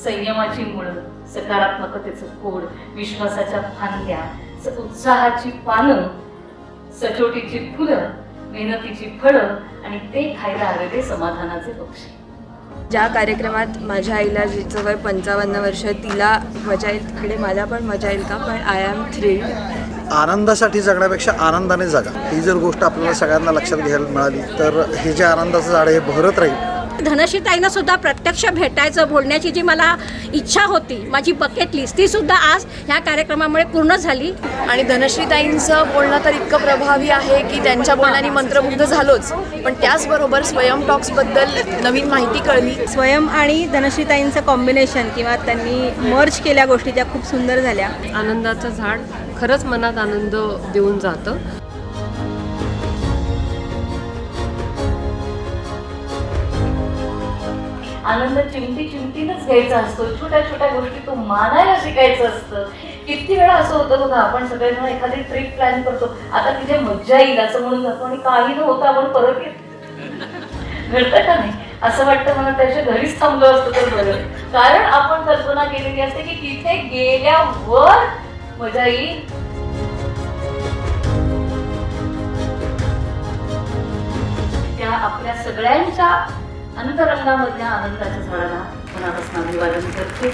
संयमाची मुळं, सकारात्मकतेचं खोड, विश्वासाच्या फांद्या, उत्साहाची पानं, सचोटीची फुलं, मेहनतीची फळं आणि ते खायला आलेले समाधानाचे पक्षी. ज्या कार्यक्रमात माझ्या आईला जिचं वय 55 वर्ष तिला मजा येईल तिकडे मला पण मजा येईल का, पण आय एम थ्रिल्ड. आनंदासाठी जगण्यापेक्षा आनंदाने जगा, ही जर गोष्ट आपल्याला सगळ्यांना लक्षात घ्यायला मिळाली तर हे जे आनंदाचं झाड आहे हे बहरत राहील. धनश्रीताईंना सुद्धा प्रत्यक्ष भेटायचं, बोलण्याची जी मला इच्छा होती, माझी बकेट लिस्ट, ती सुद्धा आज ह्या कार्यक्रमामुळे पूर्ण झाली. आणि धनश्रीताईंचं बोलणं तर इतकं प्रभावी आहे की त्यांच्या बोलण्याने मंत्रमुग्ध झालोच, पण त्याचबरोबर स्वयं टॉक्सबद्दल नवीन माहिती कळली. स्वयं आणि धनश्रीताईंचं कॉम्बिनेशन किंवा त्यांनी मर्ज केल्या गोष्टी त्या खूप सुंदर झाल्या. आनंदाचं झाड खरंच मनात आनंद देऊन जातं. आनंद चिमटी चिमटीनंच घ्यायचा असतो, छोट्या छोट्या गोष्टी तो मानायला शिकायचं असतं. किती वेळा असं होतं बघा, आपण सगळेजण एखादी ट्रिप प्लॅन करतो, आता तिथे मज्जा येईल असं म्हणून जातो आणि काही न होतं आपण परत येतो. घडतं का नाही? असं वाटतं मला त्याच्या घरीच थांबलो असतं तर बरं, कारण आपण कल्पना केलेली असते की तिथे गेल्यावर मजा येईल. त्या आपल्या सगळ्यांच्या अंतरंगामधल्या आनंदाच्या झाडाला मनापासून अभिवादन करते.